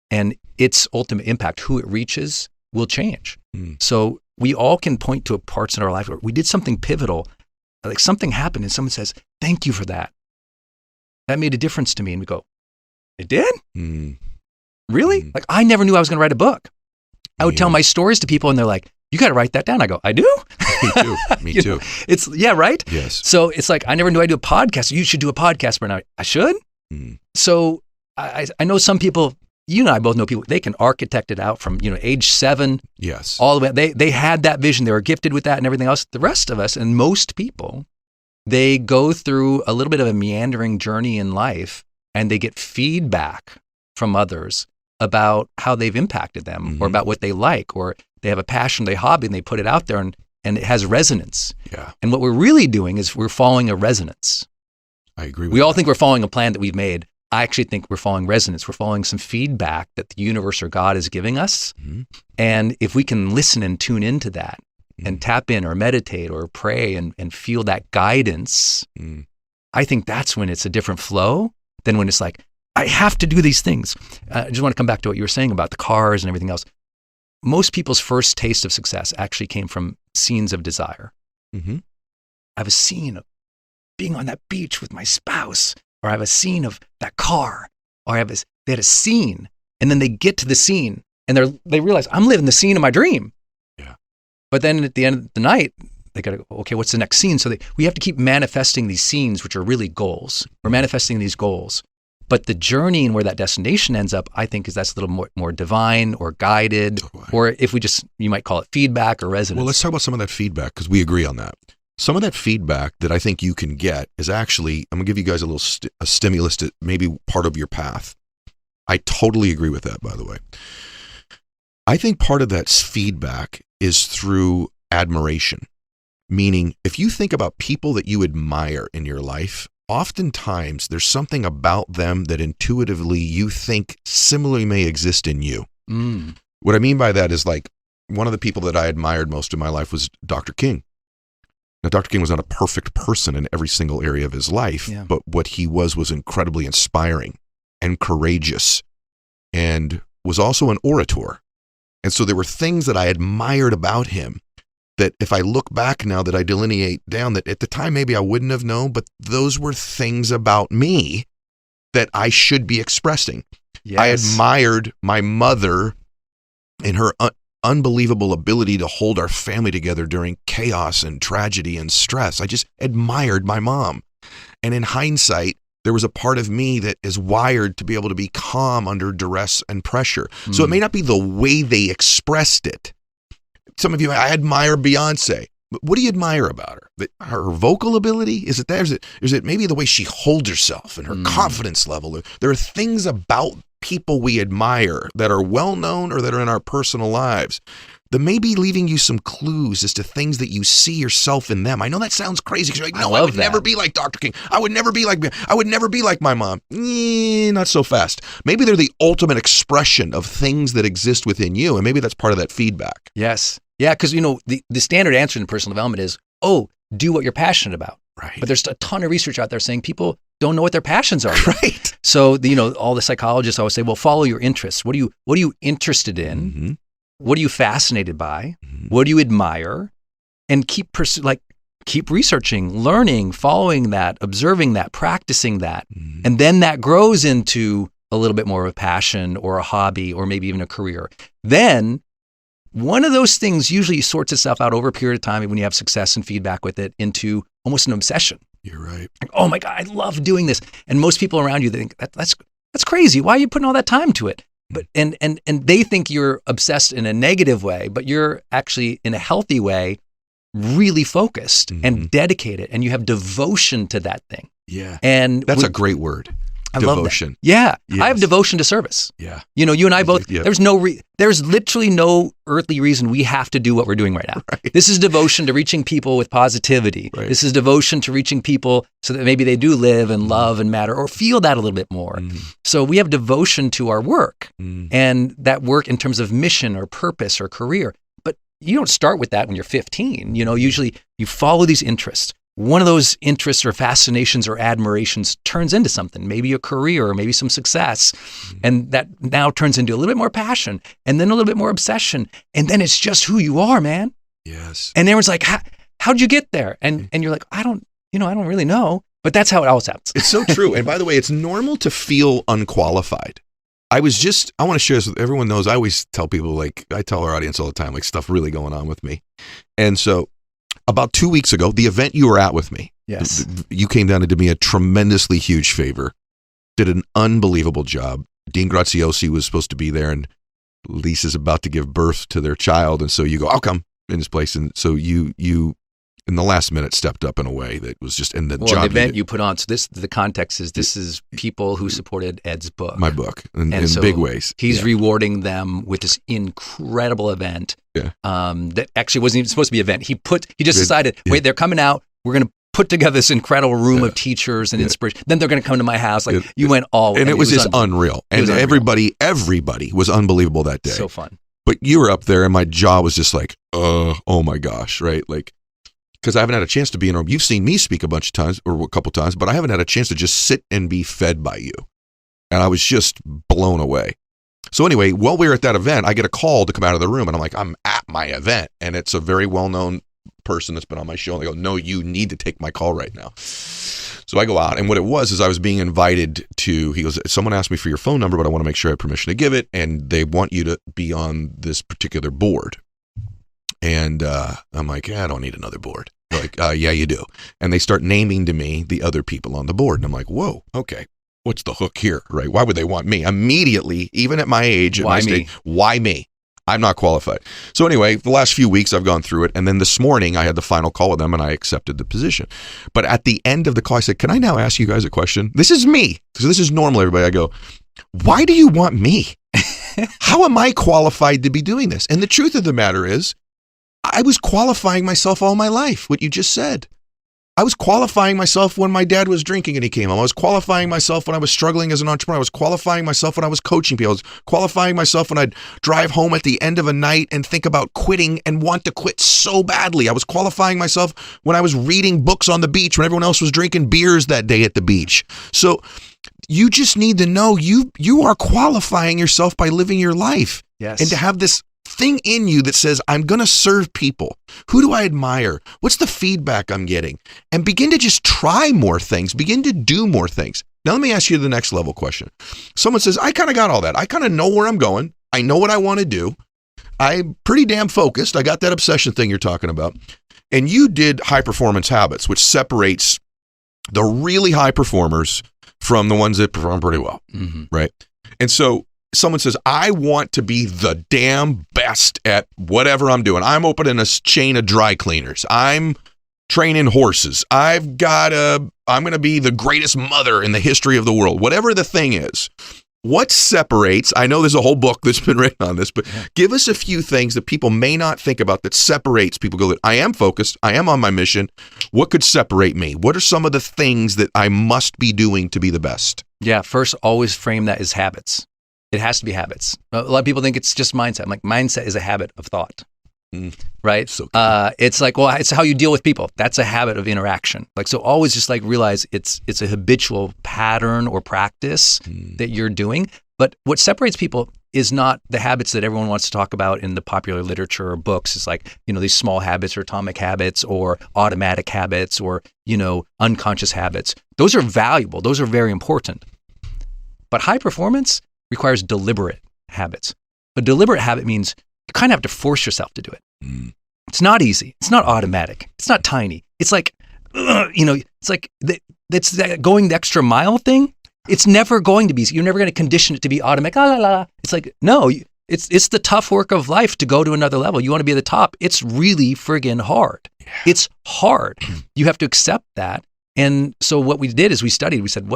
Speaker 1: And its ultimate impact, who it reaches, will change. So we all can point to parts in our life where we did something pivotal, like something happened and someone says, "Thank you for that. That made a difference to me." And we go, "It did? Really?" Like I never knew I was going to write a book. I would tell my stories to people and they're like, "You got to write that down." I go, "I do?"
Speaker 2: Me too.
Speaker 1: It's right?
Speaker 2: Yes.
Speaker 1: So it's like, I never knew I'd do a podcast. You should do a podcast, Bernard. I should? So I know some people, you and I both know people, they can architect it out from, age 7.
Speaker 2: Yes.
Speaker 1: All the way. They had that vision. They were gifted with that and everything else. The rest of us and most people, they go through a little bit of a meandering journey in life and they get feedback from others about how they've impacted them or about what they like, or they have a passion, they hobby, and they put it out there and it has resonance.
Speaker 2: Yeah. And
Speaker 1: what we're really doing is we're following a resonance.
Speaker 2: I agree with
Speaker 1: We all
Speaker 2: that.
Speaker 1: think we're following a plan that we've made. I actually think we're following resonance. We're following some feedback that the universe or God is giving us. And if we can listen and tune into that and tap in or meditate or pray and feel that guidance, I think that's when it's a different flow than when it's like, I have to do these things. I just want to come back to what you were saying about the cars and everything else. Most people's first taste of success actually came from scenes of desire. I have a scene of being on that beach with my spouse, or I have a scene of that car, or they had a scene, and then they get to the scene and they realize I'm living the scene of my dream.
Speaker 2: Yeah.
Speaker 1: But then at the end of the night, they got to, okay, what's the next scene? So we have to keep manifesting these scenes, which are really goals. We're manifesting these goals. But the journey and where that destination ends up, I think, is that's a little more divine or guided, or if you might call it feedback or resonance.
Speaker 2: Well, let's talk about some of that feedback, because we agree on that. Some of that feedback that I think you can get is actually, I'm going to give you guys a little a stimulus to maybe part of your path. I totally agree with that, by the way. I think part of that feedback is through admiration, meaning if you think about people that you admire in your life, oftentimes there's something about them that intuitively you think similarly may exist in you. What I mean by that is, like, one of the people that I admired most in my life was Dr. King. Now, Dr. King was not a perfect person in every single area of his life, but what he was incredibly inspiring and courageous, and was also an orator. And so there were things that I admired about him that if I look back now, that I delineate down, that at the time maybe I wouldn't have known, but those were things about me that I should be expressing. Yes. I admired my mother and her unbelievable ability to hold our family together during chaos and tragedy and stress. I just admired my mom. And in hindsight, there was a part of me that is wired to be able to be calm under duress and pressure. So it may not be the way they expressed it. Some of you, I admire Beyonce. But what do you admire about her? Her vocal ability? Is it that? Is it maybe the way she holds herself and her confidence level? There are things about people we admire that are well-known or that are in our personal lives that may be leaving you some clues as to things that you see yourself in them. I know that sounds crazy, because you're like, no, I would never be like Dr. King. I would never be like my mom. Not so fast. Maybe they're the ultimate expression of things that exist within you, and maybe that's part of that feedback.
Speaker 1: Yes. Yeah, because, the standard answer in personal development is, do what you're passionate about.
Speaker 2: Right.
Speaker 1: But there's a ton of research out there saying people don't know what their passions are.
Speaker 2: Right.
Speaker 1: So, all the psychologists always say, well, follow your interests. What are you interested in? Mm-hmm. What are you fascinated by? Mm-hmm. What do you admire? And keep researching, learning, following that, observing that, practicing that. Mm-hmm. And then that grows into a little bit more of a passion or a hobby or maybe even a career. Then one of those things usually sorts itself out over a period of time when you have success and feedback with it into almost an obsession.
Speaker 2: You're right.
Speaker 1: Like, oh my God, I love doing this. And most people around you, they think that's crazy. Why are you putting all that time to it? But and they think you're obsessed in a negative way, but you're actually in a healthy way, really focused and dedicated, and you have devotion to that thing.
Speaker 2: Yeah.
Speaker 1: And
Speaker 2: that's a great word. Devotion.
Speaker 1: Love that. Yeah.
Speaker 2: Yes.
Speaker 1: I have devotion to service.
Speaker 2: Yeah.
Speaker 1: You and I both, there's literally no earthly reason we have to do what we're doing right now.
Speaker 2: Right.
Speaker 1: This is devotion to reaching people with positivity. Right. This is devotion to reaching people so that maybe they do live and love and matter or feel that a little bit more. So we have devotion to our work and that work in terms of mission or purpose or career. But you don't start with that when you're 15. Usually you follow these interests. One of those interests or fascinations or admirations turns into something, maybe a career or maybe some success. And that now turns into a little bit more passion and then a little bit more obsession. And then it's just who you are, man.
Speaker 2: Yes.
Speaker 1: And everyone's like, how'd you get there? And you're like, I don't really know. But that's how it always happens.
Speaker 2: It's so true. And by the way, it's normal to feel unqualified. I want to share this with everyone knows. I always tell people, I tell our audience all the time, stuff really going on with me. And so about 2 weeks ago, the event you were at with me,
Speaker 1: yes,
Speaker 2: you came down and did me a tremendously huge favor, did an unbelievable job. Dean Graziosi was supposed to be there, and Lisa's about to give birth to their child. And so you go, I'll come in this place. And so you in the last minute stepped up in a way that was just in the job.
Speaker 1: The event you put on. So the context is this is people who supported Ed's book.
Speaker 2: My book in
Speaker 1: so
Speaker 2: big ways.
Speaker 1: He's rewarding them with this incredible event.
Speaker 2: Yeah.
Speaker 1: That actually wasn't even supposed to be an event. He just decided, wait, they're coming out. We're going to put together this incredible room of teachers and inspiration. Then they're going to come to my house. You went all in.
Speaker 2: And it was just unreal. And everybody was unbelievable that day.
Speaker 1: So fun.
Speaker 2: But you were up there and my jaw was just like, oh my gosh, right? Because I haven't had a chance to be in a room. You've seen me speak a bunch of times or a couple times, but I haven't had a chance to just sit and be fed by you. And I was just blown away. So anyway, while we were at that event, I get a call to come out of the room and I'm like, I'm at my event. And it's a very well-known person that's been on my show. And they go, no, you need to take my call right now. So I go out, and what it was is I was being invited to, he goes, someone asked me for your phone number, but I want to make sure I have permission to give it. And they want you to be on this particular board. And I'm like, I don't need another board. They're like, yeah, you do. And they start naming to me the other people on the board. And I'm like, whoa, okay. What's the hook here, right? Why would they want me? Immediately, even at my age, at my stage, why me? I'm not qualified. So anyway, the last few weeks I've gone through it. And then this morning I had the final call with them and I accepted the position. But at the end of the call, I said, can I now ask you guys a question? This is me. So this is normal, everybody. I go, why do you want me? How am I qualified to be doing this? And the truth of the matter is, I was qualifying myself all my life, what you just said. I was qualifying myself when my dad was drinking and he came home. I was qualifying myself when I was struggling as an entrepreneur. I was qualifying myself when I was coaching people. I was qualifying myself when I'd drive home at the end of a night and think about quitting and want to quit so badly. I was qualifying myself when I was reading books on the beach when everyone else was drinking beers that day at the beach. So you just need to know you are qualifying yourself by living your life.
Speaker 1: Yes.
Speaker 2: And to have this thing in you that says, I'm going to serve people. Who do I admire? What's the feedback I'm getting? And begin to just try more things. Begin to do more things. Now, let me ask you the next level question. Someone says, I kind of got all that. I kind of know where I'm going. I know what I want to do. I'm pretty damn focused. I got that obsession thing you're talking about. And you did high performance habits, which separates the really high performers from the ones that perform pretty well, right? And so someone says, I want to be the damn best at whatever I'm doing. I'm opening a chain of dry cleaners. I'm training horses. I'm going to be the greatest mother in the history of the world. Whatever the thing is, what separates, I know there's a whole book that's been written on this, but give us a few things that people may not think about that separates people. Go, I am focused. I am on my mission. What could separate me? What are some of the things that I must be doing to be the best?
Speaker 1: Yeah. First, always frame that as habits. It has to be habits. A lot of people think it's just mindset. I'm like, mindset is a habit of thought, right? So it's like, well, it's how you deal with people. That's a habit of interaction. Like, so always just like realize it's a habitual pattern or practice that you're doing. But what separates people is not the habits that everyone wants to talk about in the popular literature or books. It's like, these small habits or atomic habits or automatic habits or, unconscious habits. Those are valuable. Those are very important. But high performance requires deliberate habits. A deliberate habit means you kind of have to force yourself to do it. It's not easy. It's not automatic. It's not tiny. It's like, it's like it's that going the extra mile thing. It's never going to be easy. You're never going to condition it to be automatic. It's like, no, it's the tough work of life to go to another level. You want to be at the top. It's really friggin' hard. It's hard. You have to accept that. And so what we did is we studied, we said,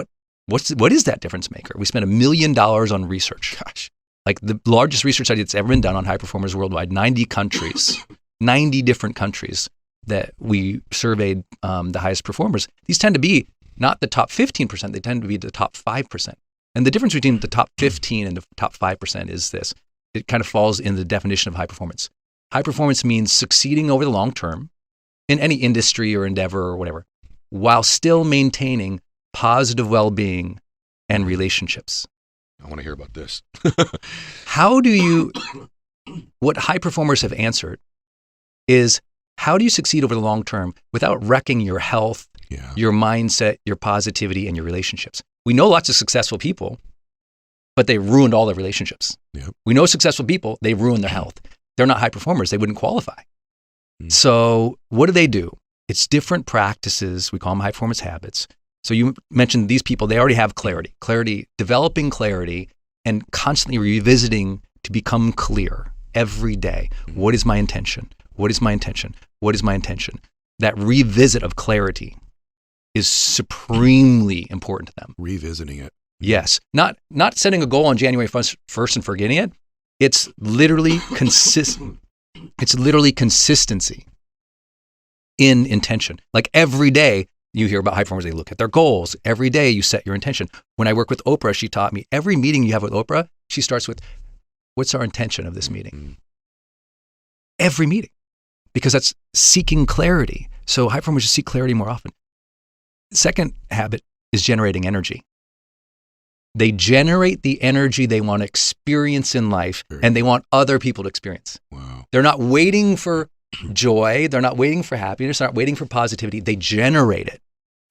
Speaker 1: what is that difference maker? We spent $1 million on research. Gosh, like the largest research study that's ever been done on high performers worldwide, 90 countries, 90 different countries that we surveyed the highest performers. These tend to be not the top 15%, they tend to be the top 5%. And the difference between the top 15 and the top 5% is this. It kind of falls in the definition of high performance. High performance means succeeding over the long term in any industry or endeavor or whatever, while still maintaining positive well-being and relationships.
Speaker 2: I want to hear about this.
Speaker 1: What high performers have answered is, how do you succeed over the long term without wrecking your health, your mindset, your positivity, and your relationships? We know lots of successful people, but they ruined all their relationships. Yep. We know successful people, they ruined their health. They're not high performers. They wouldn't qualify. So what do? It's different practices. We call them high performance habits. So you mentioned these people, they already have clarity, developing clarity and constantly revisiting to become clear every day. What is my intention? What is my intention? What is my intention? That revisit of clarity is supremely important to them.
Speaker 2: Revisiting it.
Speaker 1: Yes. Not setting a goal on January 1st and forgetting it. It's literally consistency in intention. Like every day, you hear about high performers, they look at their goals. Every day you set your intention. When I work with Oprah, she taught me every meeting you have with Oprah, she starts with, what's our intention of this meeting? Every meeting, because that's seeking clarity. So high performers just seek clarity more often. Second habit is generating energy. They generate the energy they want to experience in life and they want other people to experience. Wow. They're not waiting for joy. They're not waiting for happiness. They're not waiting for positivity. They generate it.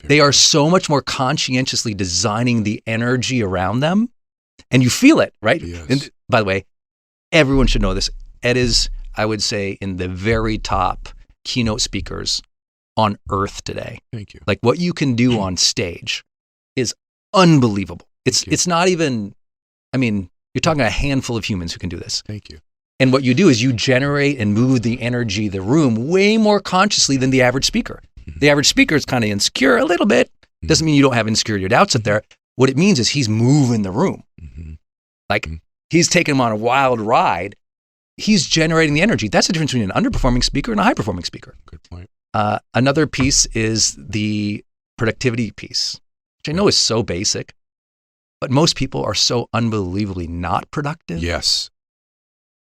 Speaker 1: They are so much more conscientiously designing the energy around them. And you feel it, right? Yes. And by the way, everyone should know this. Ed is I would say, in the very top keynote speakers on earth today.
Speaker 2: Thank you.
Speaker 1: Like what you can do on stage is unbelievable. It's not even, I mean, you're talking a handful of humans who can do this.
Speaker 2: Thank you.
Speaker 1: And what you do is you generate and move the energy of the room way more consciously than the average speaker. The average speaker is kind of insecure a little bit. Doesn't mean you don't have insecurity or doubts up there. What it means is he's moving the room. Like he's taking them on a wild ride. He's generating the energy. That's the difference between an underperforming speaker and a high-performing speaker.
Speaker 2: Good point.
Speaker 1: Another piece is the productivity piece, which I know is so basic, but most people are so unbelievably not productive.
Speaker 2: Yes.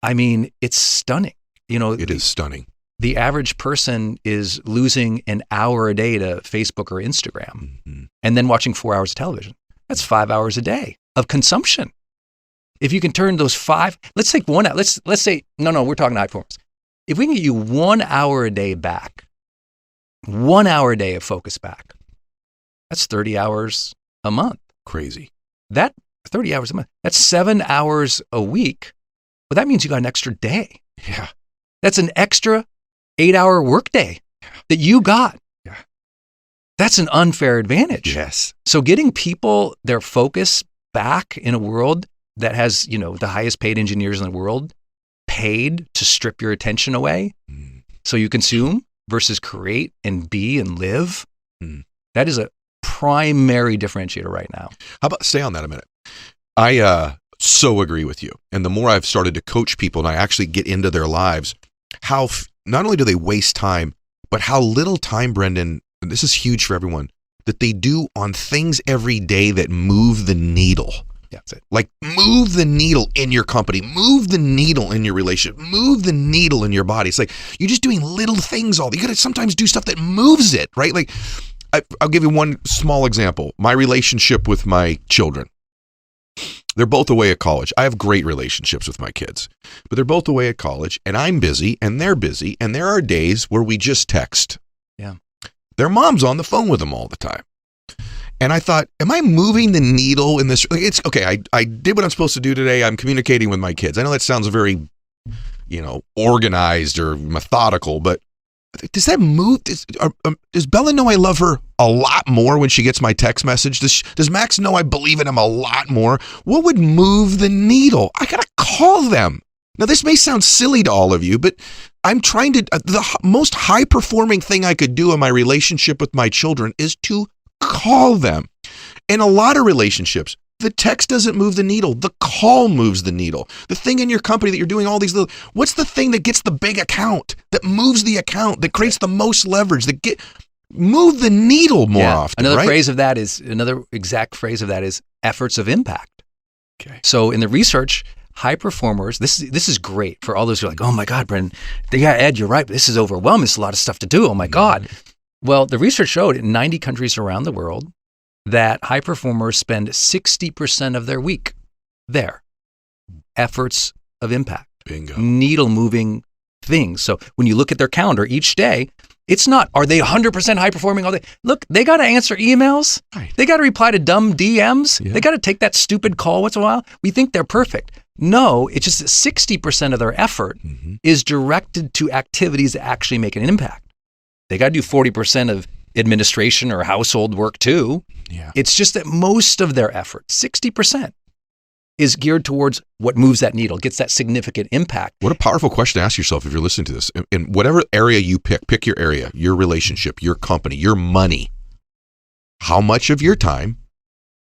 Speaker 1: I mean, it's stunning. You know,
Speaker 2: it is stunning.
Speaker 1: The average person is losing an hour a day to Facebook or Instagram and then watching 4 hours of television. That's 5 hours a day of consumption. If you can turn those let's take 1 hour. Let's say, no, we're talking high performance. If we can get you 1 hour a day back, 1 hour a day of focus back, that's 30 hours a month.
Speaker 2: Crazy.
Speaker 1: That 30 hours a month, that's 7 hours a week. Well, that means you got an extra day.
Speaker 2: Yeah.
Speaker 1: That's an extra 8-hour workday that you got.
Speaker 2: Yeah.
Speaker 1: That's an unfair advantage.
Speaker 2: Yes.
Speaker 1: So getting people their focus back in a world that has, you know, the highest paid engineers in the world paid to strip your attention away so you consume versus create and be and live. That is a primary differentiator right now.
Speaker 2: How about stay on that a minute? I so agree with you. And the more I've started to coach people and I actually get into their lives, how not only do they waste time, but how little time, Brendan, and this is huge for everyone, that they do on things every day that move the needle.
Speaker 1: Yeah, that's it.
Speaker 2: Like move the needle in your company, move the needle in your relationship, move the needle in your body. It's like you're just doing little things you got to sometimes do stuff that moves it, right? Like I'll give you one small example. My relationship with my children. They're both away at college. I have great relationships with my kids, but they're both away at college and I'm busy and they're busy. And there are days where we just text.
Speaker 1: Yeah.
Speaker 2: Their mom's on the phone with them all the time. And I thought, am I moving the needle in this? It's okay. I did what I'm supposed to do today. I'm communicating with my kids. I know that sounds very, organized or methodical, but does that move? Does Bella know I love her a lot more when she gets my text message? Does Max know I believe in him a lot more? What would move the needle? I got to call them. Now, this may sound silly to all of you, but I'm trying to, the most high performing thing I could do in my relationship with my children is to call them. In a lot of relationships, the text doesn't move the needle. The call moves the needle. The thing in your company that you're doing all these little, what's the thing that gets the big account, that moves the account, that creates the most leverage, move the needle more often,
Speaker 1: Another
Speaker 2: right?
Speaker 1: exact phrase of that is efforts of impact.
Speaker 2: Okay.
Speaker 1: So in the research, high performers, this is great for all those who are like, oh my God, Brendan, yeah, Ed, you're right, but this is overwhelming. It's a lot of stuff to do. Oh my God. Well, the research showed in 90 countries around the world that high performers spend 60% of their week there. Efforts of impact.
Speaker 2: Bingo.
Speaker 1: Needle moving things. So when you look at their calendar each day, it's not, are they 100% high performing all day? Look, they got to answer emails.
Speaker 2: Right.
Speaker 1: They got to reply to dumb DMs.
Speaker 2: Yeah.
Speaker 1: They got to take that stupid call once in a while. We think they're perfect. No, it's just that 60% of their effort is directed to activities that actually make an impact. They got to do 40% of administration or household work too.
Speaker 2: Yeah.
Speaker 1: It's just that most of their effort, 60%, is geared towards what moves that needle, gets that significant impact.
Speaker 2: What a powerful question to ask yourself if you're listening to this. In whatever area you pick your area, your relationship, your company, your money. How much of your time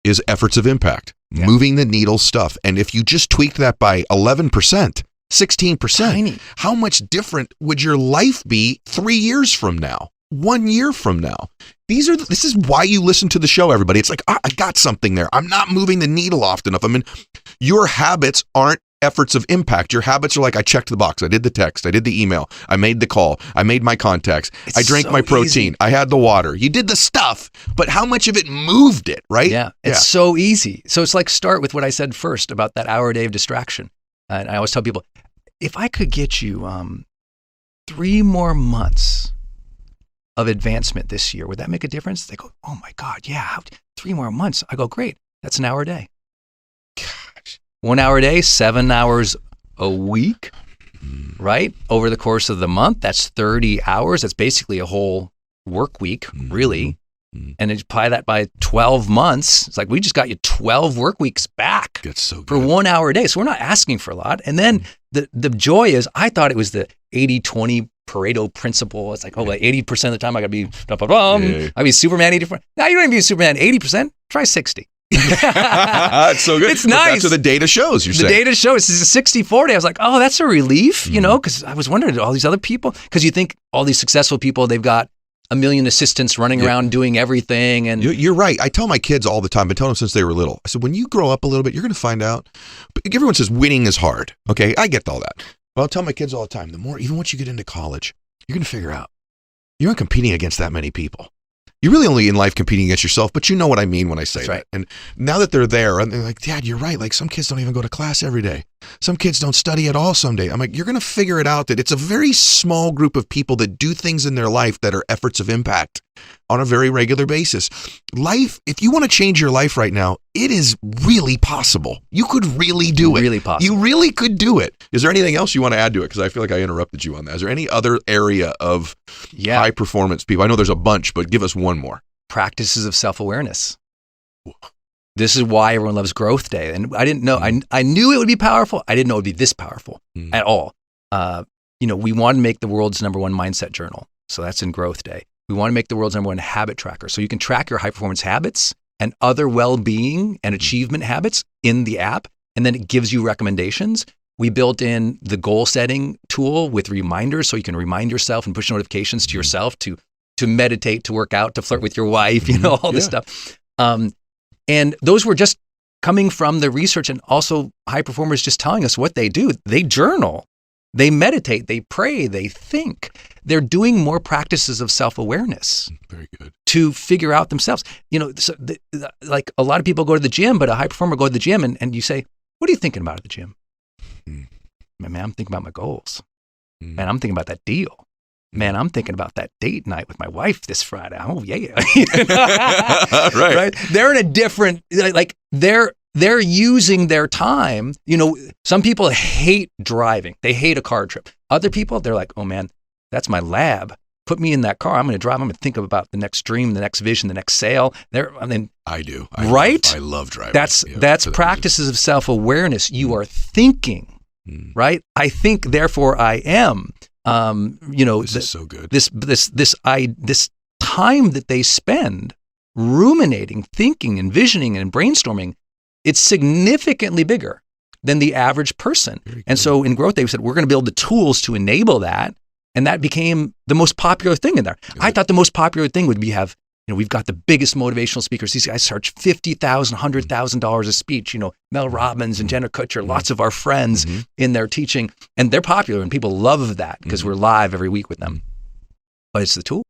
Speaker 2: is efforts of impact, moving the needle stuff? And if you just tweaked that by 11%, 16%,
Speaker 1: Tiny.
Speaker 2: How much different would your life be 3 years from now? 1 year from now? This is why you listen to the show, everybody. It's like, I got something there. I'm not moving the needle often enough. Your habits aren't efforts of impact. Your habits are like, I checked the box. I did the text. I did the email. I made the call. I made my contacts. I drank
Speaker 1: so
Speaker 2: my protein.
Speaker 1: easy.
Speaker 2: I had the water. You did the stuff, but how much of it moved it, right?
Speaker 1: Yeah, it's so easy. So it's like start with what I said first about that hour a day of distraction. And I always tell people, if I could get you 3 more months of advancement this year, would that make a difference? They go, oh my God, yeah, 3 more months. I go, great, that's an hour a day. Gosh. 1 hour a day, 7 hours a week. right? Over the course of the month, that's 30 hours. That's basically a whole work week, really. And then apply that by 12 months. It's like, we just got you 12 work weeks back.
Speaker 2: That's so good.
Speaker 1: For 1 hour a day. So we're not asking for a lot. And then the joy is, I thought it was the 80-20 Pareto principle. It's like, like 80% of the time I got to be, I be Superman 80%. Now you don't even be Superman 80%. Try 60.
Speaker 2: It's so good.
Speaker 1: It's nice.
Speaker 2: That's what the data shows. The
Speaker 1: data shows it's a 60-40. I was like, oh, that's a relief, because I was wondering, all these other people, because you think all these successful people, they've got a million assistants running around doing everything. And
Speaker 2: you're right. I tell my kids all the time, I've been telling them since they were little. I said, when you grow up a little bit, you're going to find out. Everyone says winning is hard. Okay, I get all that. But I'll tell my kids all the time, even once you get into college, you're going to figure out you're not competing against that many people. You're really only in life competing against yourself, but you know what I mean when I say that. Right. And now that they're there, and they're like, Dad, you're right. Like, some kids don't even go to class every day. Some kids don't study at all someday. I'm like, you're going to figure it out that it's a very small group of people that do things in their life that are efforts of impact on a very regular basis. Life, if you want to change your life right now, it is really possible. You could really do it.
Speaker 1: Really possible.
Speaker 2: You really could do it. Is there anything else you want to add to it? Because I feel like I interrupted you on that. Is there any other area of high performance people? I know there's a bunch, but give us one more.
Speaker 1: Practices of self-awareness. This is why everyone loves Growth Day. And I didn't know, I knew it would be powerful. I didn't know it would be this powerful at all. We want to make the world's #1 mindset journal. So that's in Growth Day. We want to make the world's #1 habit tracker. So you can track your high performance habits and other well-being and achievement habits in the app. And then it gives you recommendations. We built in the goal setting tool with reminders. So you can remind yourself and push notifications to yourself to meditate, to work out, to flirt with your wife, all this stuff. And those were just coming from the research, and also high performers just telling us what they do. They journal, they meditate, they pray, they think. They're doing more practices of self-awareness.
Speaker 2: Very good. To
Speaker 1: figure out themselves. Like a lot of people go to the gym, but a high performer go to the gym and you say, what are you thinking about at the gym? Man, I'm thinking about my goals. Man, I'm thinking about that deal. Man, I'm thinking about that date night with my wife this Friday. Oh, yeah. Right. They're in a different, they're using their time. Some people hate driving. They hate a car trip. Other people, they're like, oh man, that's my lab. Put me in that car. I'm going to drive. I'm going to think about the next dream, the next vision, the next sale.
Speaker 2: I do. I love driving.
Speaker 1: That's practices of self-awareness. You are thinking, right? I think, therefore I am.
Speaker 2: This is so good.
Speaker 1: This time that they spend ruminating, thinking, envisioning, and brainstorming, it's significantly bigger than the average person. And so in Growth Day, we said, we're going to build the tools to enable that. And that became the most popular thing in there. Good. I thought the most popular thing would be we've got the biggest motivational speakers. These guys charge $50,000, $100,000 a speech. Mel Robbins and Jenna Kutcher, lots of our friends in their teaching, and they're popular and people love that because we're live every week with them. But it's the tool.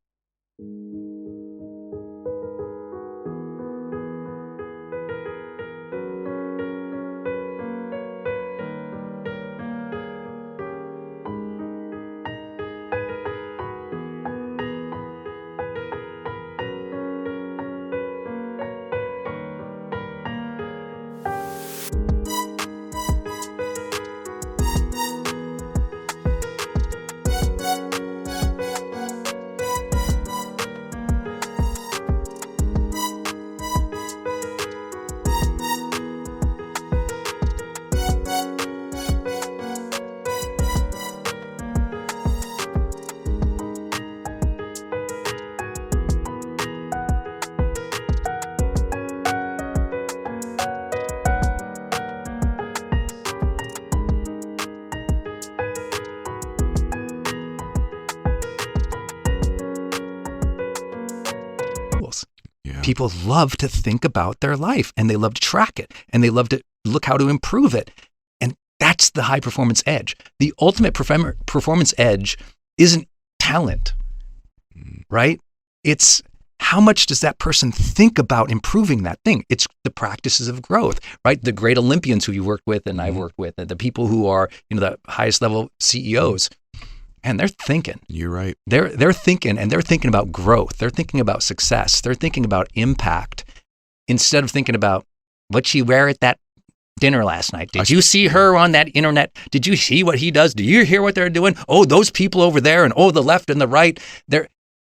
Speaker 1: People love to think about their life, and they love to track it, and they love to look how to improve it. And that's the high performance edge. The ultimate performance edge isn't talent, right? It's how much does that person think about improving that thing? It's the practices of growth, right? The great Olympians who you worked with and I've worked with, the people who are, the highest level CEOs. And they're thinking.
Speaker 2: You're right.
Speaker 1: They're thinking, and they're thinking about growth. They're thinking about success. They're thinking about impact instead of thinking about what you wear at that dinner last night? Did you see her on that internet? Did you see what he does? Do you hear what they're doing? Oh, those people over there, and the left and the right.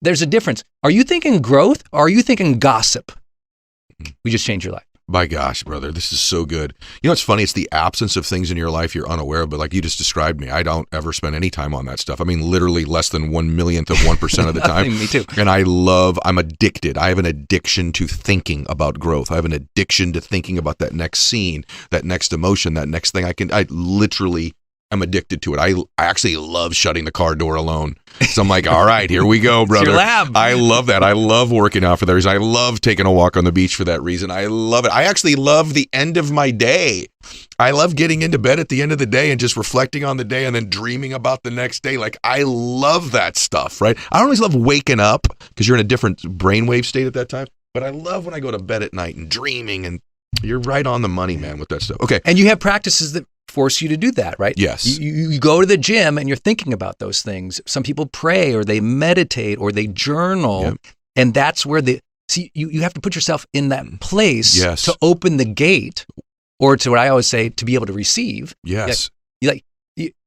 Speaker 1: There's a difference. Are you thinking growth, or are you thinking gossip? We just changed your life.
Speaker 2: My gosh, brother, this is so good. You know, it's funny. It's the absence of things in your life you're unaware of, but like you just described me, I don't ever spend any time on that stuff. I mean, literally less than 1/1,000,000th of 1% of the time.
Speaker 1: Me too.
Speaker 2: And I'm addicted. I have an addiction to thinking about growth. I have an addiction to thinking about that next scene, that next emotion, that next thing I literally am addicted to it. I actually love shutting the car door alone. So I'm like, all right, here we go, brother.
Speaker 1: It's your lab.
Speaker 2: I love that. I love working out for that reason. I love taking a walk on the beach for that reason. I love it. I actually love the end of my day. I love getting into bed at the end of the day and just reflecting on the day and then dreaming about the next day. Like, I love that stuff, right? I don't always love waking up because you're in a different brainwave state at that time. But I love when I go to bed at night and dreaming, and you're right on the money, man, with that stuff. Okay.
Speaker 1: And you have practices that force you to do that, right?
Speaker 2: Yes.
Speaker 1: You go to the gym and you're thinking about those things. Some people pray or they meditate or they journal.
Speaker 2: Yep.
Speaker 1: And that's where you have to put yourself in that place to open the gate, or to what I always say, to be able to receive.
Speaker 2: Yes.
Speaker 1: Like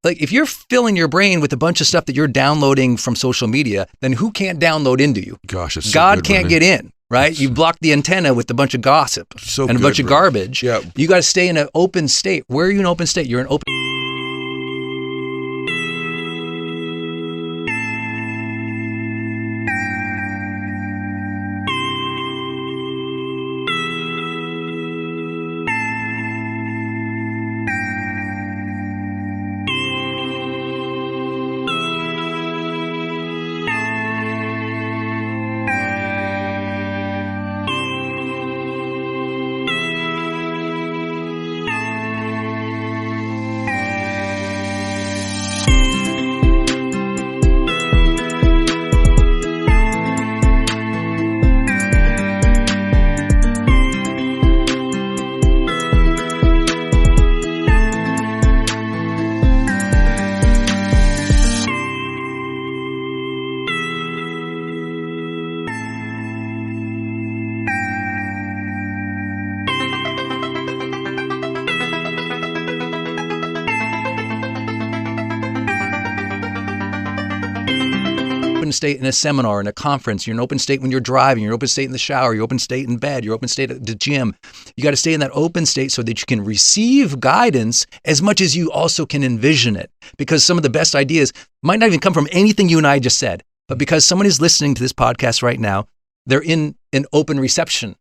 Speaker 1: if you're filling your brain with a bunch of stuff that you're downloading from social media, then who can't download into you?
Speaker 2: Gosh, it's so
Speaker 1: God
Speaker 2: good,
Speaker 1: can't get in. Right? You block the antenna with a bunch of gossip and a bunch of garbage.
Speaker 2: Yeah.
Speaker 1: You got to stay in an open state. Where are you in an open state? You're in open. State in a seminar, in a conference. You're in open state when you're driving. You're in open state in the shower. You're open state in bed. You're open state at the gym. You got to stay in that open state so that you can receive guidance as much as you also can envision it. Because some of the best ideas might not even come from anything you and I just said, but because someone is listening to this podcast right now, they're in an open reception.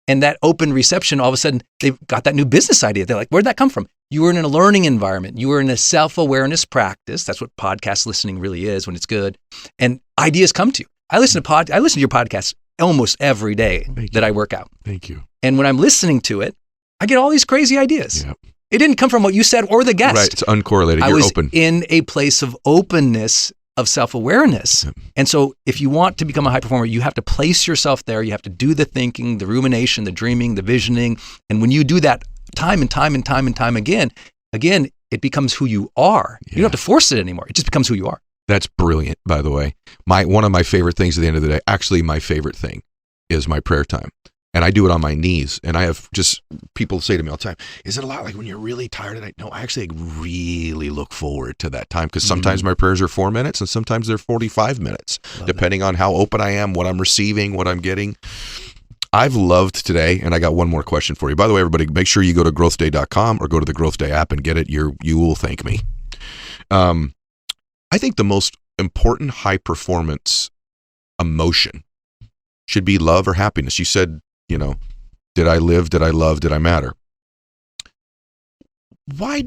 Speaker 1: And that open reception, all of a sudden, they've got that new business idea. They're like, where'd that come from? You were in a learning environment. You were in a self-awareness practice. That's what podcast listening really is when it's good. And ideas come to you. I listen to your podcast almost every day that I work out.
Speaker 2: Thank you.
Speaker 1: And when I'm listening to it, I get all these crazy ideas.
Speaker 2: Yep.
Speaker 1: It didn't come from what you said or the guest.
Speaker 2: Right. It's uncorrelated.
Speaker 1: I
Speaker 2: You're
Speaker 1: was
Speaker 2: open.
Speaker 1: in a place of openness, of self-awareness.
Speaker 2: Yep.
Speaker 1: And so if you want to become a high performer, you have to place yourself there. You have to do the thinking, the rumination, the dreaming, the visioning. And when you do that time and time and time and time again, it becomes who you are. Yeah. You don't have to force it anymore. It just becomes who you are.
Speaker 2: That's brilliant, by the way. One of my favorite things at the end of the day, actually my favorite thing, is my prayer time. And I do it on my knees. And I have just people say to me all the time, is it a lot like when you're really tired at night? No, I actually really look forward to that time, because sometimes my prayers are 4 minutes and sometimes they're 45 minutes, depending on how open I am, what I'm receiving, what I'm getting. I've loved today, and I got one more question for you. By the way, everybody, make sure you go to growthday.com or go to the Growth Day app and get it. You will thank me. I think the most important high performance emotion should be love or happiness. You said, did I live? Did I love? Did I matter? Why?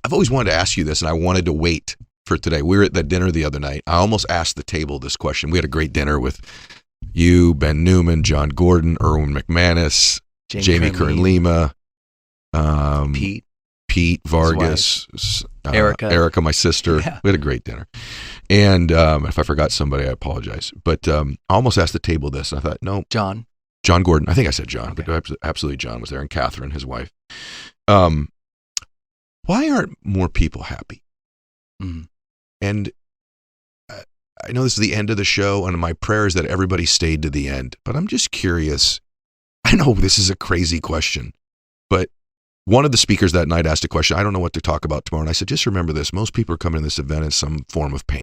Speaker 2: I've always wanted to ask you this, and I wanted to wait for today. We were at that dinner the other night. I almost asked the table this question. We had a great dinner with you, Ben Newman, John Gordon, Erwin McManus, Jamie Kern-Lima, Pete Vargas, Erica, my sister. Yeah. We had a great dinner. And if I forgot somebody, I apologize. But I almost asked the table this, and I thought, no. John Gordon. I think I said John, okay. But absolutely John was there, and Catherine, his wife. Why aren't more people happy? Mm. And I know this is the end of the show, and my prayer is that everybody stayed to the end. But I'm just curious. I know this is a crazy question, but one of the speakers that night asked a question. I don't know what to talk about tomorrow. And I said, just remember this. Most people are coming to this event in some form of pain.